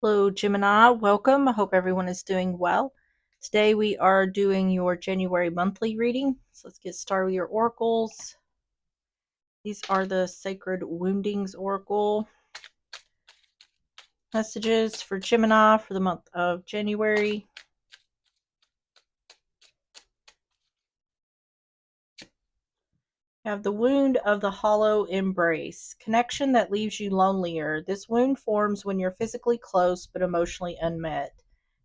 Hello, Gemini. Welcome. I hope everyone is doing well. Today we are doing your January monthly reading. So let's get started with your oracles. These are the Sacred Woundings Oracle messages for Gemini for the month of January. You have the wound of the hollow embrace, connection that leaves you lonelier. This wound forms when you're physically close but emotionally unmet.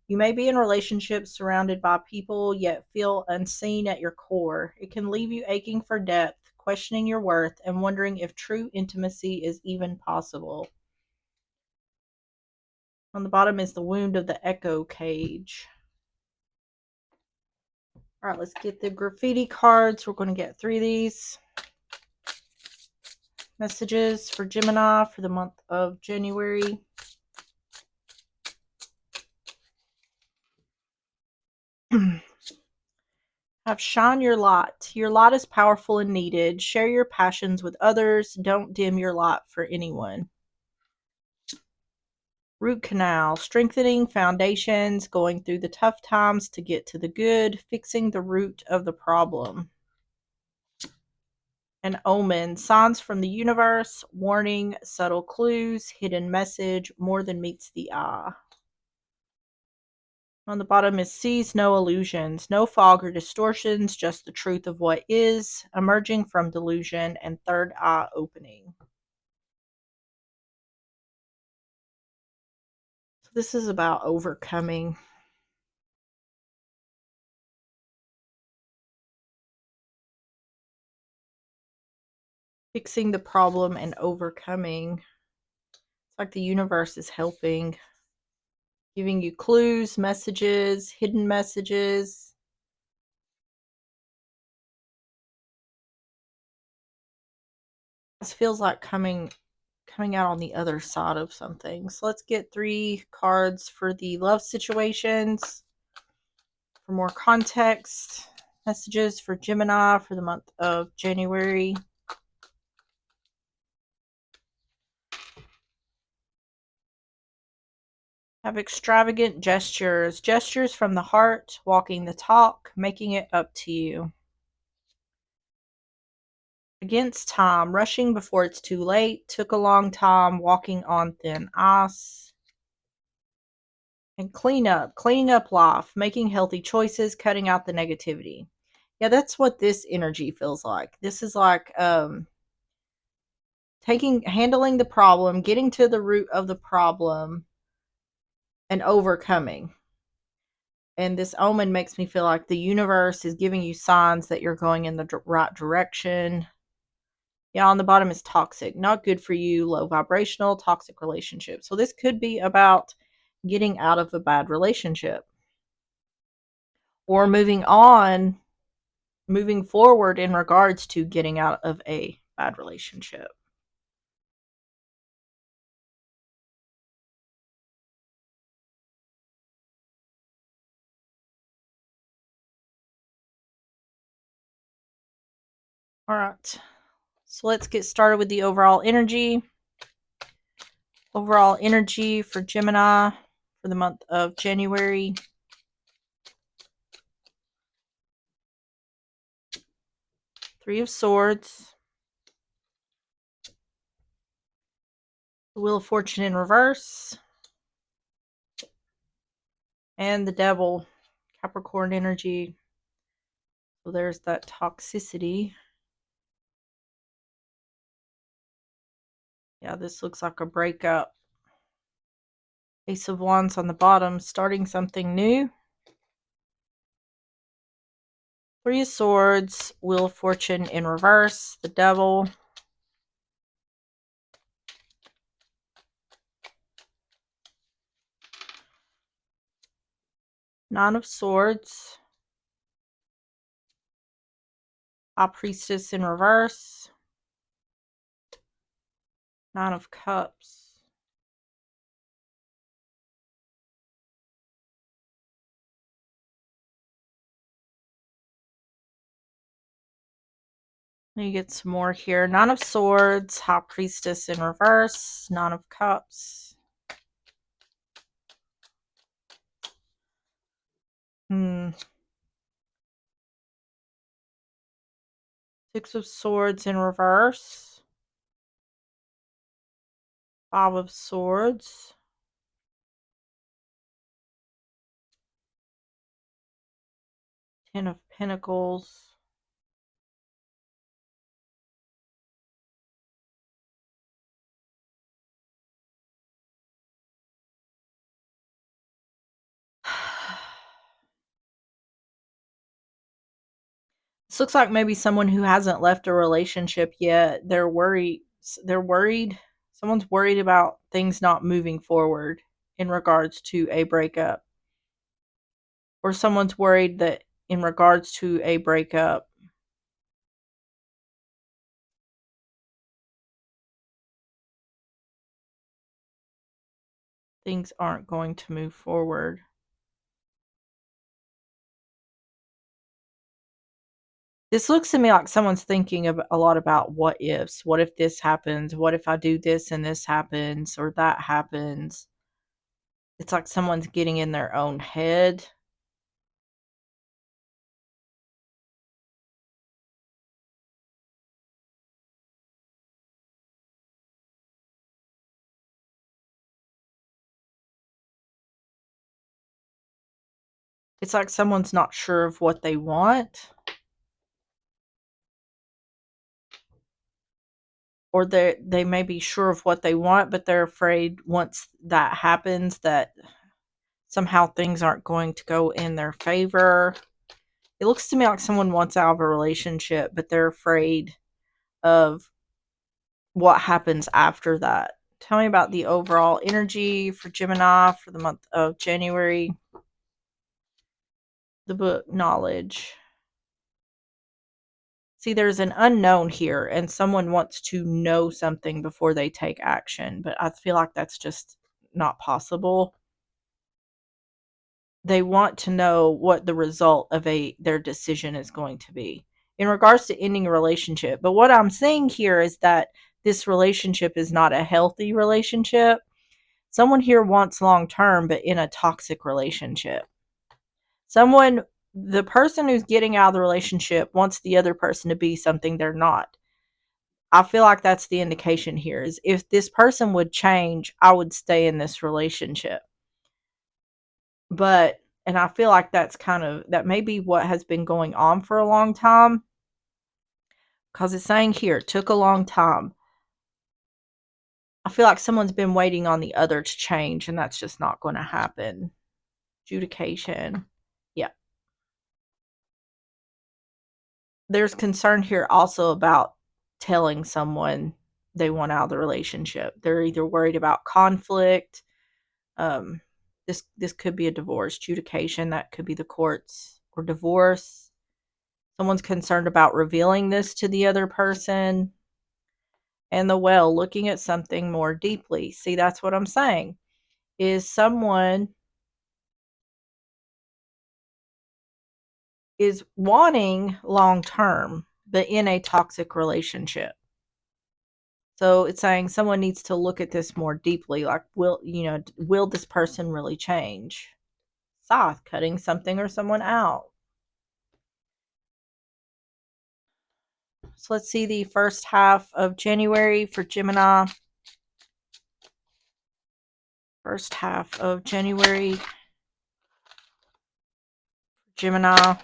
You may be in relationships surrounded by people, yet feel unseen at your core. It can leave you aching for depth, questioning your worth, and wondering if true intimacy is even possible. On the bottom is the wound of the echo cage. All right, let's get the graffiti cards. We're going to get 3 of these. Messages for Gemini for the month of January. Have shine your light. Your light is powerful and needed. Share your passions with others. Don't dim your light for anyone. Root canal, strengthening foundations, going through the tough times to get to the good, fixing the root of the problem. An omen, signs from the universe, warning, subtle clues, hidden message, more than meets the eye. On the bottom is sees no illusions, no fog or distortions, just the truth of what is, emerging from delusion, and third eye opening. So this is about overcoming. Fixing the problem and overcoming. It's like the universe is helping, giving you clues, messages, hidden messages. This feels like coming out on the other side of something. So let's get 3 cards for the love situations. For more context, messages for Gemini for the month of January. Have extravagant gestures, gestures from the heart, walking the talk, making it up to you. Against time, rushing before it's too late, took a long time, walking on thin ice. And cleaning up life, making healthy choices, cutting out the negativity. Yeah, that's what this energy feels like. This is like handling the problem, getting to the root of the problem, and overcoming. And this omen makes me feel like the universe is giving you signs that you're going in the right direction. Yeah, on the bottom is toxic, not good for you, low vibrational, toxic relationship. So this could be about getting out of a bad relationship or moving forward in regards to getting out of a bad relationship. All right. So let's get started with the overall energy. Overall energy for Gemini for the month of January. Three of Swords. The Wheel of Fortune in reverse. And the Devil. Capricorn energy. So there's that toxicity. Yeah, this looks like a breakup. Ace of Wands on the bottom, starting something new. Three of Swords, Wheel of Fortune in reverse, the Devil. Nine of Swords. High Priestess in reverse. Nine of Cups. Let me get some more here. Nine of Swords, High Priestess in reverse, Nine of Cups. Six of Swords in reverse. Five of Swords. Ten of Pentacles. This looks like maybe someone who hasn't left a relationship yet. They're worried. They're worried. Someone's worried about things not moving forward in regards to a breakup. Or someone's worried that in regards to a breakup, things aren't going to move forward. This looks to me like someone's thinking a lot about what ifs. What if this happens? What if I do this and this happens or that happens? It's like someone's getting in their own head. It's like someone's not sure of what they want. Or they may be sure of what they want, but they're afraid once that happens that somehow things aren't going to go in their favor. It looks to me like someone wants out of a relationship, but they're afraid of what happens after that. Tell me about the overall energy for Gemini for the month of January. The book Knowledge. See, there's an unknown here, and someone wants to know something before they take action, but I feel like that's just not possible. They want to know what the result of their decision is going to be in regards to ending a relationship. But what I'm saying here is that this relationship is not a healthy relationship. Someone here wants long term, but in a toxic relationship. The person who's getting out of the relationship wants the other person to be something they're not. I feel like that's the indication here is if this person would change, I would stay in this relationship. And I feel like that may be what has been going on for a long time. Because it's saying here, it took a long time. I feel like someone's been waiting on the other to change, and that's just not going to happen. Adjudication. Yeah. There's concern here also about telling someone they want out of the relationship. They're either worried about conflict. This could be a divorce. Adjudication, that could be the courts, or divorce. Someone's concerned about revealing this to the other person. And the well, looking at something more deeply. See, that's what I'm saying. Is someone is wanting long term, but in a toxic relationship. So it's saying someone needs to look at this more deeply. Like, will this person really change? Soth, cutting something or someone out. So let's see the first half of January for Gemini. First half of January, Gemini.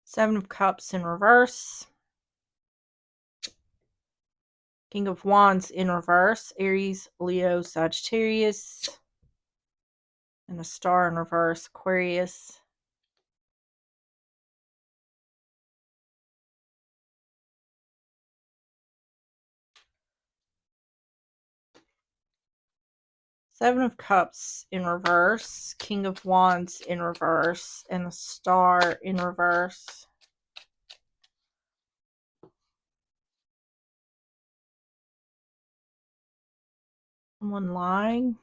Seven of Cups in reverse. King of Wands in reverse. Aries, Leo, Sagittarius. And a star in reverse, Aquarius. Seven of Cups in reverse, King of Wands in reverse, and the star in reverse. Someone lying.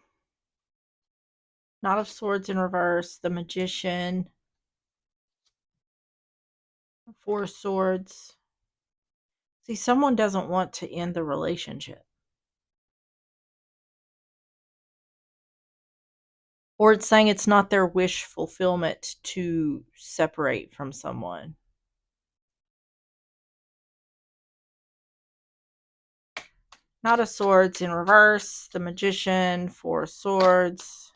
Knight of Swords in reverse, the Magician. Four of Swords. See, someone doesn't want to end the relationship. Or it's saying it's not their wish fulfillment to separate from someone. Knight of Swords in reverse, the Magician, Four of Swords.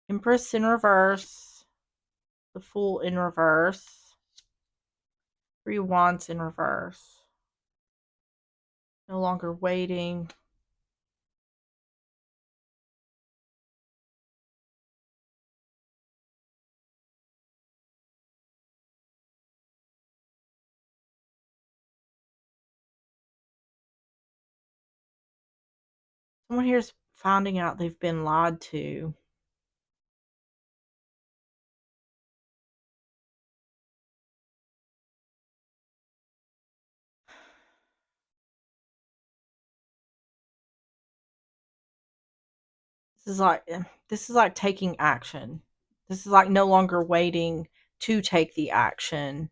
Empress in reverse, the Fool in reverse, Three Wands in reverse. No longer waiting. Someone here's finding out they've been lied to. This is like taking action. This is like no longer waiting to take the action.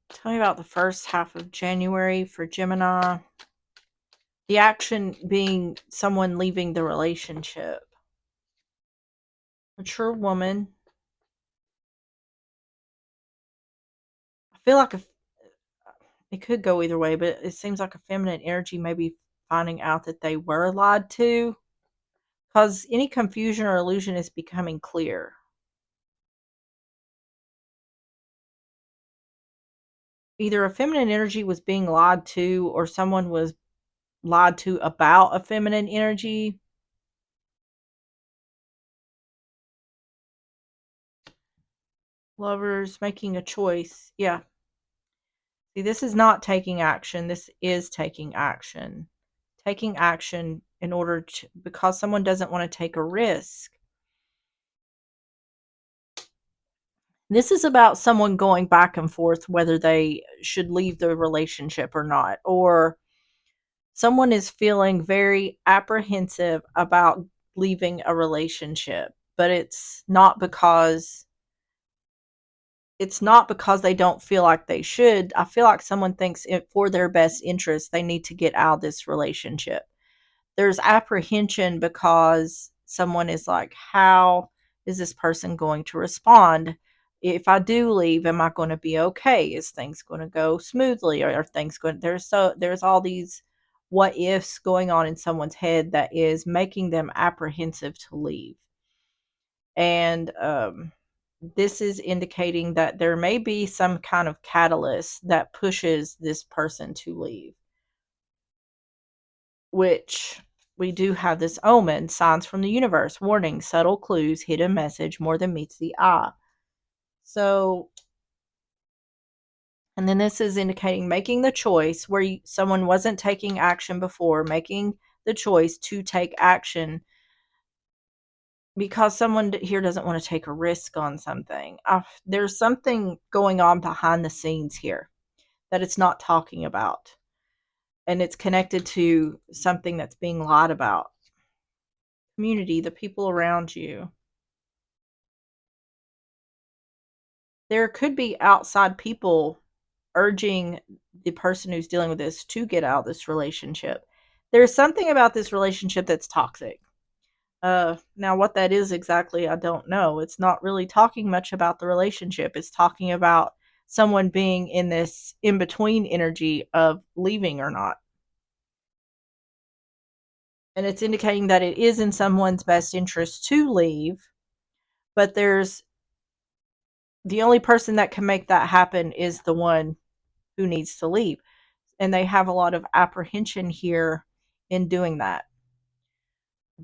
Tell me about the first half of January for Gemini. The action being someone leaving the relationship. Mature woman. I feel like it could go either way, but it seems like a feminine energy may be finding out that they were lied to, because any confusion or illusion is becoming clear. Either a feminine energy was being lied to, or someone was lied to about a feminine energy. Lovers making a choice. Yeah. See, this is not taking action. This is taking action. Taking action in order to, because someone doesn't want to take a risk. This is about someone going back and forth whether they should leave the relationship or not, or someone is feeling very apprehensive about leaving a relationship, but it's not because they don't feel like they should. I feel like someone thinks it for their best interest they need to get out of this relationship. There's apprehension because someone is like, how is this person going to respond? If I do leave, am I going to be okay? Is things going to go smoothly? Or are things going, there's all these what ifs going on in someone's head that is making them apprehensive to leave. And this is indicating that there may be some kind of catalyst that pushes this person to leave, which we do have this omen, signs from the universe, warning, subtle clues, hidden message, more than meets the eye. So, and then this is indicating making the choice where someone wasn't taking action before, making the choice to take action because someone here doesn't want to take a risk on something. There's something going on behind the scenes here that it's not talking about. And it's connected to something that's being lied about. Community, the people around you. There could be outside people urging the person who's dealing with this to get out of this relationship. There's something about this relationship that's toxic. Now, what that is exactly, I don't know. It's not really talking much about the relationship. It's talking about someone being in this in between energy of leaving or not. And it's indicating that it is in someone's best interest to leave, but there's the only person that can make that happen is the one who needs to leave. And they have a lot of apprehension here in doing that.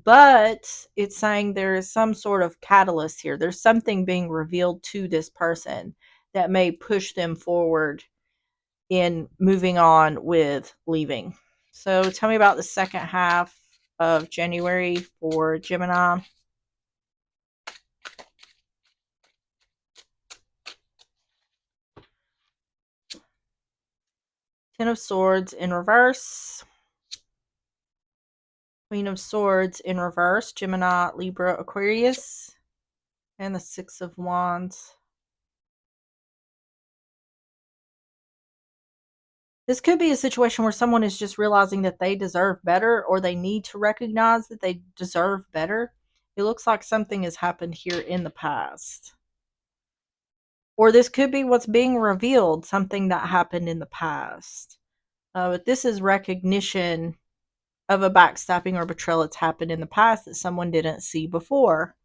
But it's saying there is some sort of catalyst here. There's something being revealed to this person that may push them forward in moving on with leaving. So tell me about the second half of January for Gemini. Ten of Swords in reverse. Queen of Swords in reverse. Gemini, Libra, Aquarius. And the Six of Wands. This could be a situation where someone is just realizing that they deserve better, or they need to recognize that they deserve better. It looks like something has happened here in the past. Or this could be what's being revealed, something that happened in the past. But this is recognition of a backstabbing or betrayal that's happened in the past that someone didn't see before.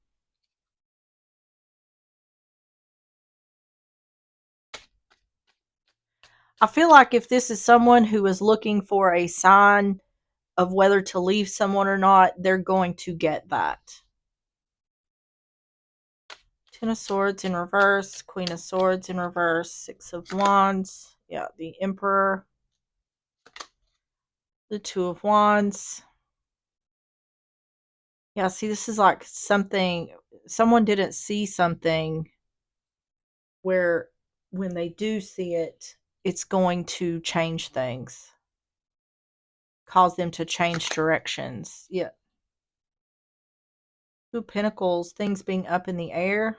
I feel like if this is someone who is looking for a sign of whether to leave someone or not, they're going to get that. Ten of Swords in reverse, Queen of Swords in reverse, Six of Wands. Yeah, the Emperor. The Two of Wands. Yeah, see, this is like something, someone didn't see something where when they do see it, it's going to change things, cause them to change directions. Yeah. Two of Pentacles, things being up in the air.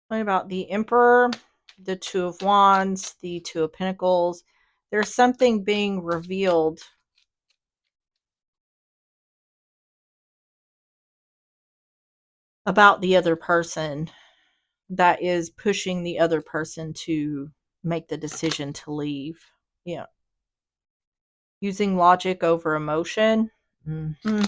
What about the Emperor, the Two of Wands, the Two of Pentacles? There's something being revealed about the other person that is pushing the other person to make the decision to leave. Yeah. Using logic over emotion. Mm-hmm.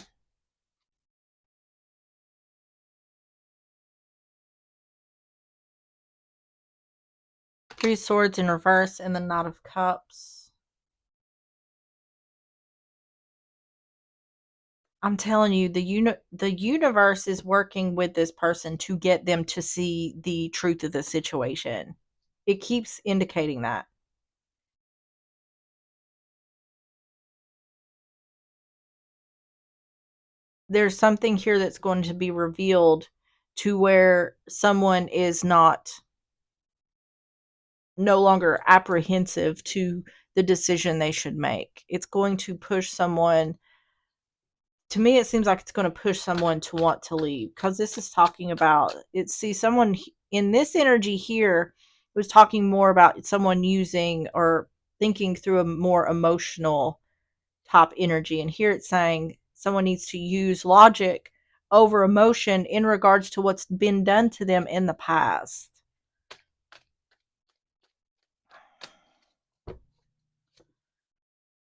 Three of Swords in reverse and the Knight of Cups. I'm telling you, the universe is working with this person to get them to see the truth of the situation. It keeps indicating that. There's something here that's going to be revealed to where someone is no longer apprehensive to the decision they should make. It's going to push someone, to me it seems like it's going to push someone to want to leave, because this is talking about it. See, someone in this energy here was talking more about someone using or thinking through a more emotional top energy, and here it's saying someone needs to use logic over emotion in regards to what's been done to them in the past.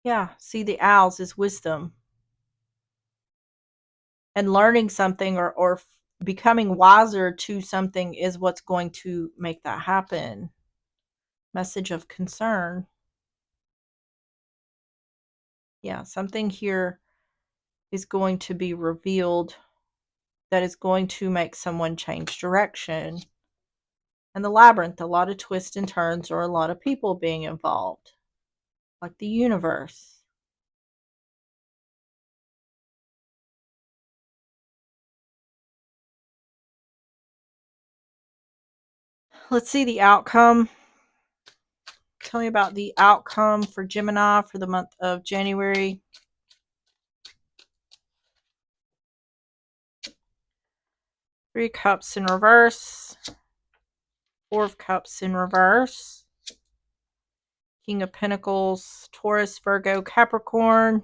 Yeah, see, the owls is wisdom. And learning something, or becoming wiser to something is what's going to make that happen. Message of concern. Yeah, something here is going to be revealed that is going to make someone change direction. And the labyrinth, a lot of twists and turns, or a lot of people being involved, like the universe. Let's see the outcome. Tell me about the outcome for Gemini for the month of January. Three of Cups in reverse. Four of Cups in reverse. King of Pentacles, Taurus, Virgo, Capricorn.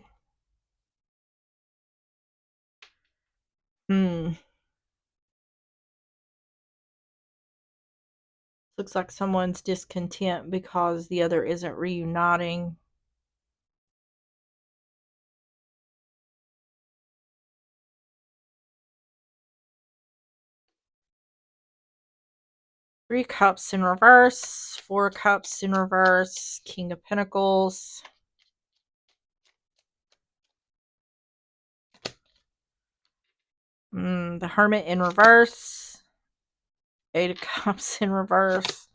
Looks like someone's discontent because the other isn't reuniting. Three Cups in reverse. Four Cups in reverse. King of Pentacles. The Hermit in reverse. Eight of Cups in reverse.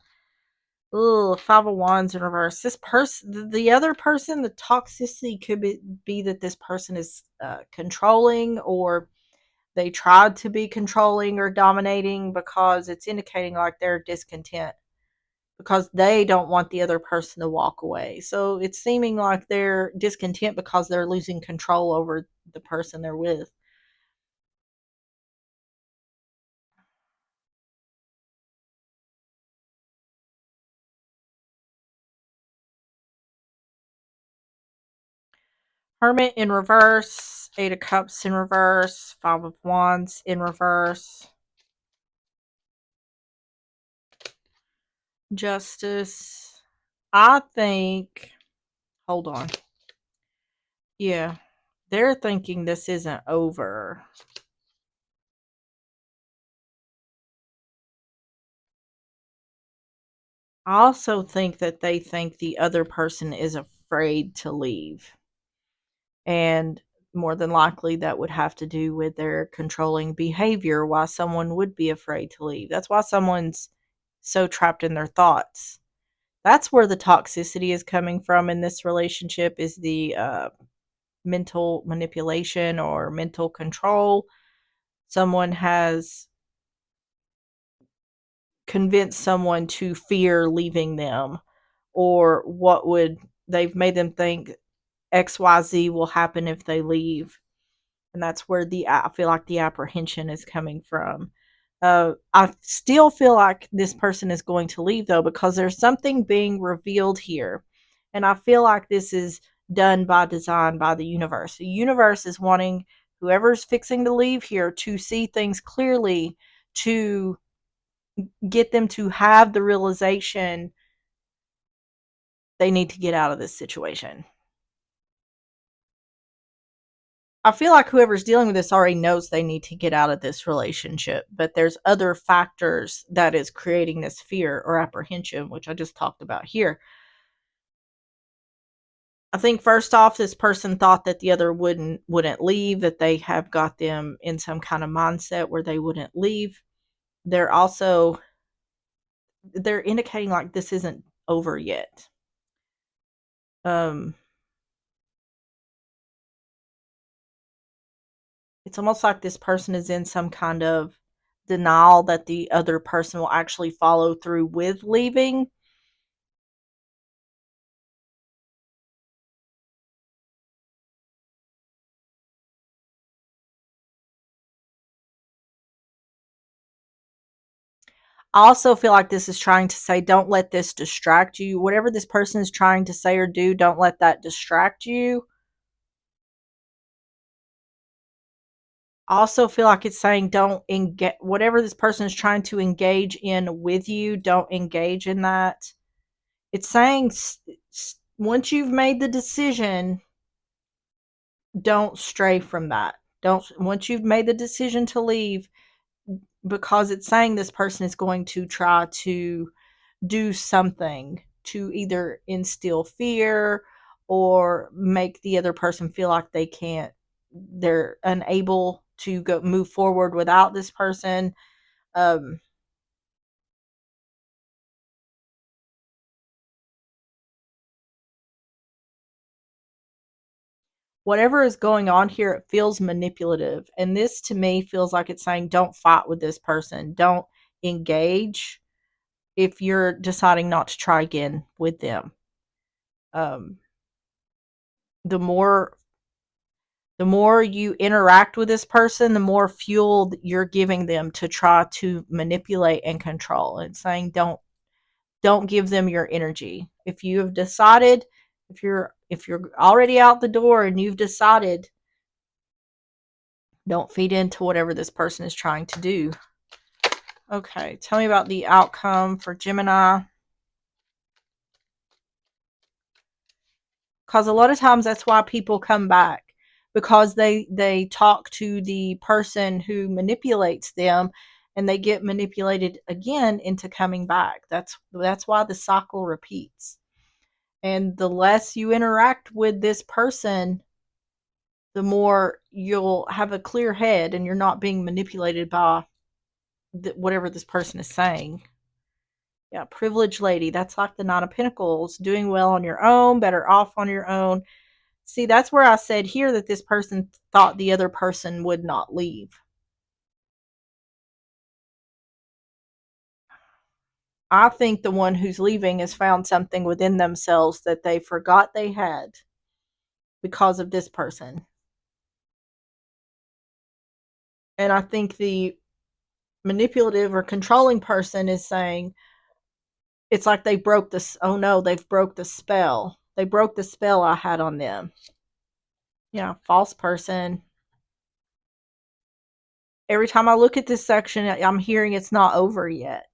Ooh, Five of Wands in reverse. This person, the other person, the toxicity could be that this person is controlling, or they tried to be controlling or dominating, because it's indicating like they're discontent because they don't want the other person to walk away. So it's seeming like they're discontent because they're losing control over the person they're with. Hermit in reverse, Eight of Cups in reverse, Five of Wands in reverse, Justice. I think, hold on. Yeah, they're thinking this isn't over. I also think that they think the other person is afraid to leave. And more than likely, that would have to do with their controlling behavior, why someone would be afraid to leave. That's why someone's so trapped in their thoughts. That's where the toxicity is coming from in this relationship, is the mental manipulation or mental control. Someone has convinced someone to fear leaving them, or what would they've made them think XYZ will happen if they leave. And that's where I feel like the apprehension is coming from. I still feel like this person is going to leave though, because there's something being revealed here, and I feel like this is done by design by the universe. The universe is wanting whoever's fixing to leave here to see things clearly, to get them to have the realization they need to get out of this situation. I feel like whoever's dealing with this already knows they need to get out of this relationship, but there's other factors that is creating this fear or apprehension, which I just talked about here. I think first off, this person thought that the other wouldn't leave, that they have got them in some kind of mindset where they wouldn't leave. They're also they're indicating like this isn't over yet. Um it's almost like this person is in some kind of denial that the other person will actually follow through with leaving. I also feel like this is trying to say, don't let this distract you. Whatever this person is trying to say or do, don't let that distract you. I also feel like it's saying, don't engage, whatever this person is trying to engage in with you, don't engage in that. It's saying, once you've made the decision, don't stray from that. Don't, once you've made the decision to leave, because it's saying this person is going to try to do something to either instill fear or make the other person feel like they're unable to go move forward without this person. um Whatever is going on here, it feels manipulative, and this to me feels like it's saying, don't fight with this person, don't engage if you're deciding not to try again with them. um the more the more you interact with this person, the more fuel you're giving them to try to manipulate and control. And it's saying, don't give them your energy. If you have decided, if you're already out the door and you've decided, don't feed into whatever this person is trying to do. Okay, tell me about the outcome for Gemini. Because a lot of times that's why people come back, because they talk to the person who manipulates them, and they get manipulated again into coming back. That's why the cycle repeats. And the less you interact with this person, the more you'll have a clear head and you're not being manipulated by whatever this person is saying. Yeah, privileged lady. That's like the Nine of Pentacles. Doing well on your own, better off on your own. See, that's where I said here that this person thought the other person would not leave. I think the one who's leaving has found something within themselves that they forgot they had because of this person. And I think the manipulative or controlling person is saying, it's like they broke this. Oh no, they've broke the spell. They broke the spell I had on them. Yeah, false person. Every time I look at this section, I'm hearing it's not over yet.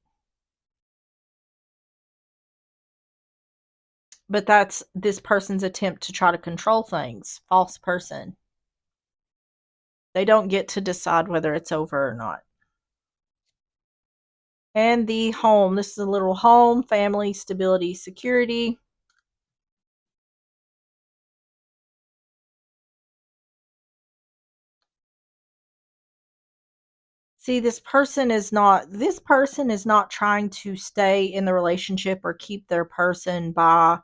But that's this person's attempt to try to control things. False person. They don't get to decide whether it's over or not. And the home. This is a little home, family, stability, security. See, this person is not trying to stay in the relationship or keep their person by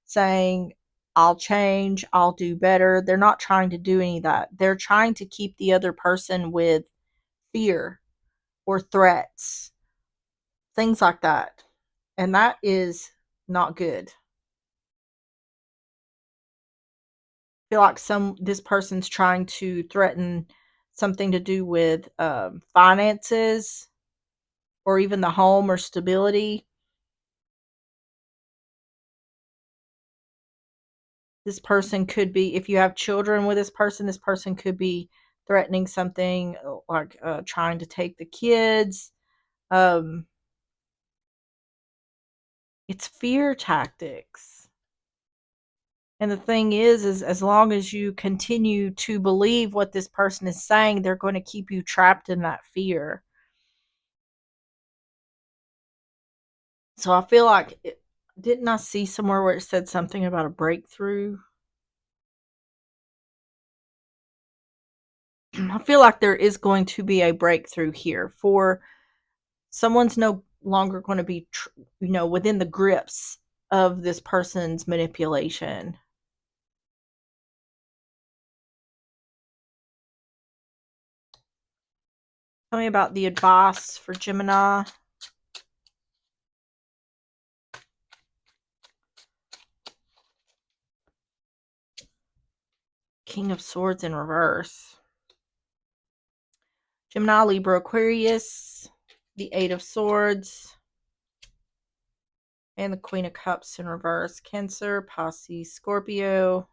saying, I'll change, I'll do better. They're not trying to do any of that. They're trying to keep the other person with fear or threats, things like that. And that is not good. I feel like this person's trying to threaten something to do with finances or even the home or stability. This person could be, if you have children with this person could be threatening something like trying to take the kids. Um, it's fear tactics. And the thing is as long as you continue to believe what this person is saying, they're going to keep you trapped in that fear. So I feel like, didn't I see somewhere where it said something about a breakthrough? I feel like there is going to be a breakthrough here for someone's no longer going to be, within the grips of this person's manipulation. Tell me about the advice for Gemini. King of Swords in reverse. Gemini, Libra, Aquarius. The Eight of Swords. And the Queen of Cups in reverse. Cancer, Pisces, Scorpio.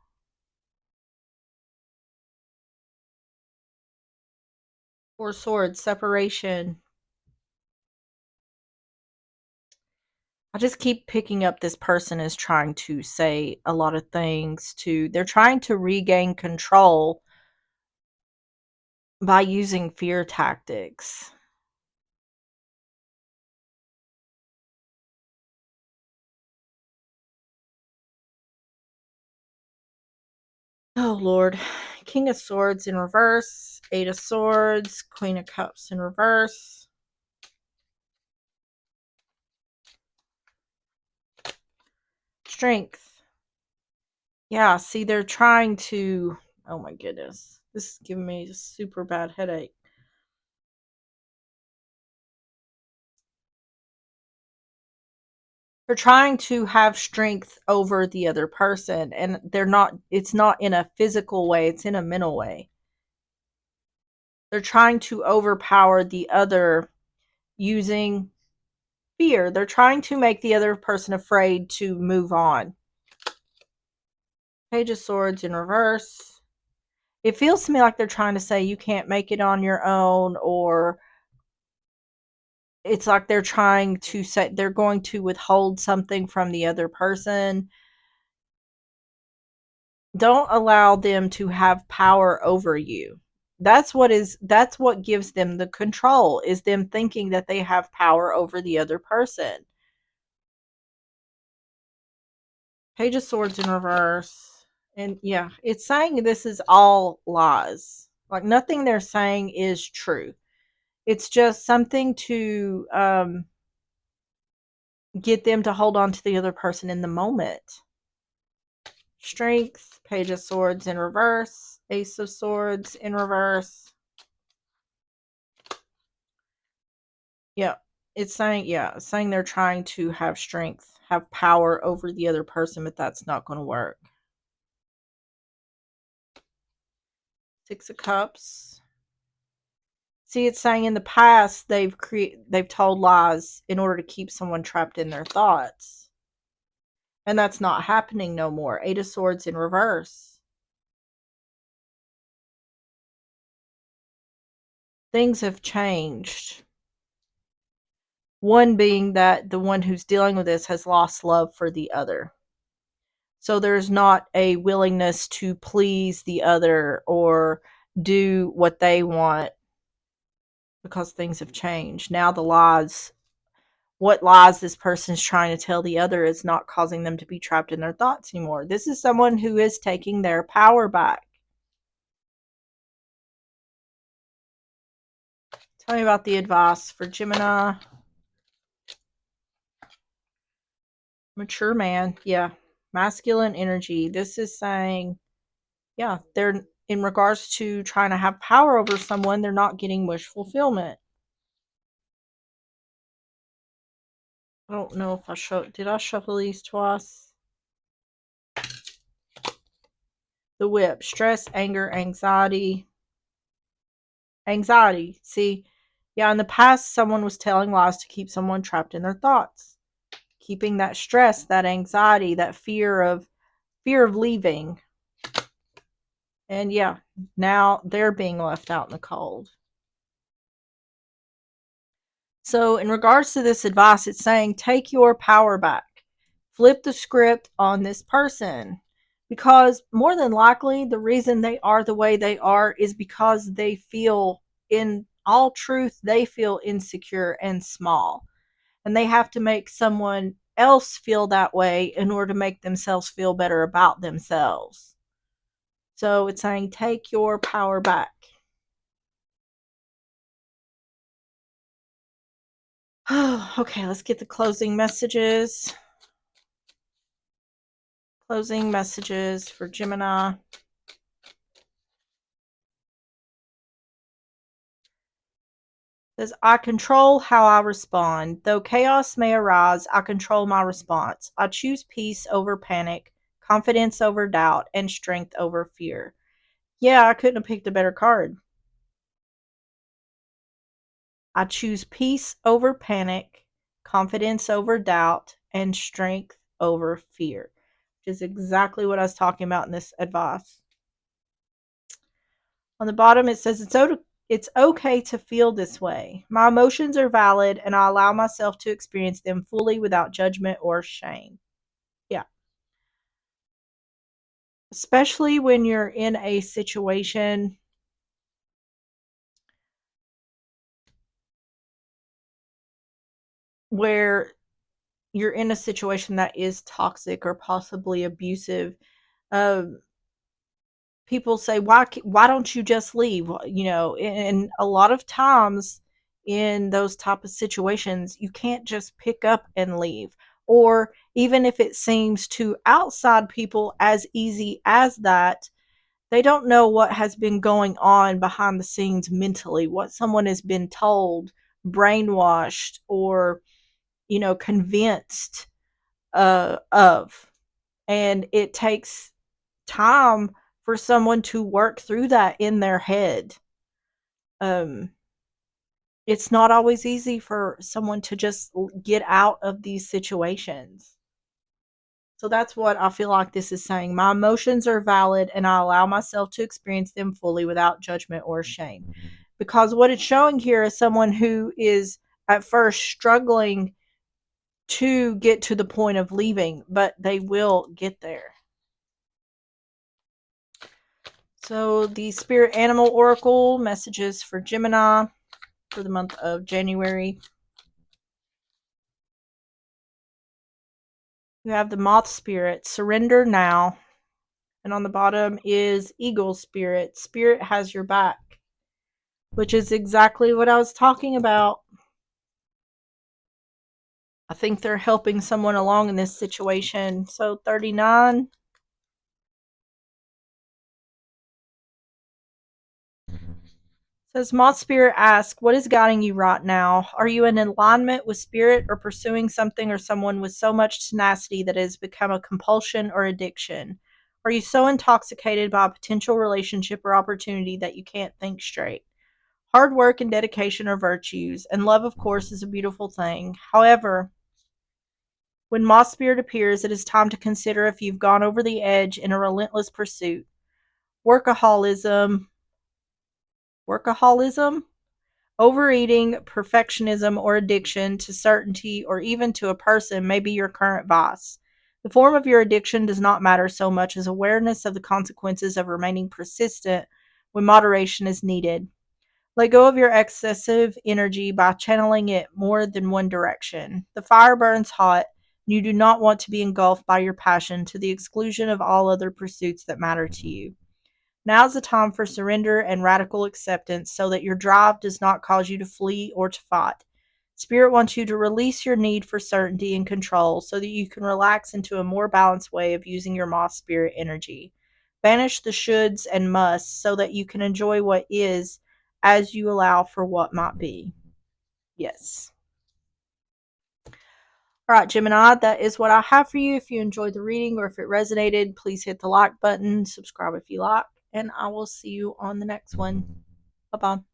Four of Swords, separation. I just keep picking up this person is trying to say a lot of things they're trying to regain control by using fear tactics. Oh Lord. King of Swords in reverse, Eight of Swords, Queen of Cups in reverse. Strength. Yeah, see, they're trying to, oh my goodness. This is giving me a super bad headache. They're trying to have strength over the other person, and it's not in a physical way, it's in a mental way. They're trying to overpower the other using fear. They're trying to make the other person afraid to move on. Page of Swords in reverse. It feels to me like they're trying to say you can't make it on your own, or it's like they're trying to say they're going to withhold something from the other person. Don't allow them to have power over you. That's what gives them the control, is them thinking that they have power over the other person. Page of Swords in reverse. And yeah, it's saying this is all lies. Like nothing they're saying is true. It's just something to get them to hold on to the other person in the moment. Strength, Page of Swords in reverse, Ace of Swords in reverse. Yeah. It's saying, yeah, it's saying they're trying to have strength, have power over the other person, but that's not going to work. Six of Cups. See, it's saying in the past they've told lies in order to keep someone trapped in their thoughts. And that's not happening no more. Eight of Swords in reverse. Things have changed. One being that the one who's dealing with this has lost love for the other. So there's not a willingness to please the other or do what they want because things have changed. Now the lies, what lies this person's trying to tell the other is not causing them to be trapped in their thoughts anymore. This is someone who is taking their power back. Tell me about the advice for Gemini. Mature man. Yeah. Masculine energy. This is saying, yeah, they're in regards to trying to have power over someone, they're not getting wish fulfillment. I don't know if did I shuffle these twice? The whip. Stress, anger, anxiety. Anxiety. See, yeah, in the past, someone was telling lies to keep someone trapped in their thoughts. Keeping that stress, that anxiety, that fear of leaving. And yeah, now they're being left out in the cold. So, in regards to this advice, it's saying take your power back. Flip the script on this person. Because more than likely, the reason they are the way they are is because they feel, in all truth, they feel insecure and small. And they have to make someone else feel that way in order to make themselves feel better about themselves. So it's saying take your power back. Okay, let's get the closing messages. Closing messages for Gemini. It says, I control how I respond. Though chaos may arise, I control my response. I choose peace over panic, confidence over doubt, and strength over fear. Yeah, I couldn't have picked a better card. I choose peace over panic, confidence over doubt, and strength over fear, which is exactly what I was talking about in this advice. On the bottom, it says, it's okay to feel this way. My emotions are valid, and I allow myself to experience them fully without judgment or shame. Yeah. Especially when you're in a situation where you're in a situation that is toxic or possibly abusive. Um, People say, why don't you just leave? You know, and a lot of times in those type of situations, you can't just pick up and leave. Or even if it seems to outside people as easy as that, they don't know what has been going on behind the scenes mentally, what someone has been told, brainwashed, or convinced of. And it takes time for someone to work through that in their head. Um, it's not always easy for someone to just get out of these situations. So that's what I feel like this is saying. My emotions are valid and I allow myself to experience them fully without judgment or shame. Because what it's showing here is someone who is at first struggling to get to the point of leaving, but they will get there. So the Spirit Animal Oracle messages for Gemini for the month of January. You have the Moth Spirit, surrender now. And on the bottom is Eagle Spirit, Spirit has your back, which is exactly what I was talking about. I think they're helping someone along in this situation. So 39. Says Moth Spirit asks, what is guiding you right now? Are you in alignment with spirit or pursuing something or someone with so much tenacity that it has become a compulsion or addiction? Are you so intoxicated by a potential relationship or opportunity that you can't think straight? Hard work and dedication are virtues, and love, of course, is a beautiful thing. However, when Moth Spirit appears, it is time to consider if you've gone over the edge in a relentless pursuit. Workaholism, workaholism, overeating, perfectionism, or addiction to certainty or even to a person may be your current vice. The form of your addiction does not matter so much as awareness of the consequences of remaining persistent when moderation is needed. Let go of your excessive energy by channeling it more than one direction. The fire burns hot, and you do not want to be engulfed by your passion to the exclusion of all other pursuits that matter to you. Now is the time for surrender and radical acceptance so that your drive does not cause you to flee or to fight. Spirit wants you to release your need for certainty and control so that you can relax into a more balanced way of using your moth spirit energy. Banish the shoulds and musts so that you can enjoy what is as you allow for what might be. Yes. All right, Gemini, that is what I have for you. If you enjoyed the reading or if it resonated, please hit the like button, subscribe if you like, and I will see you on the next one. Bye bye.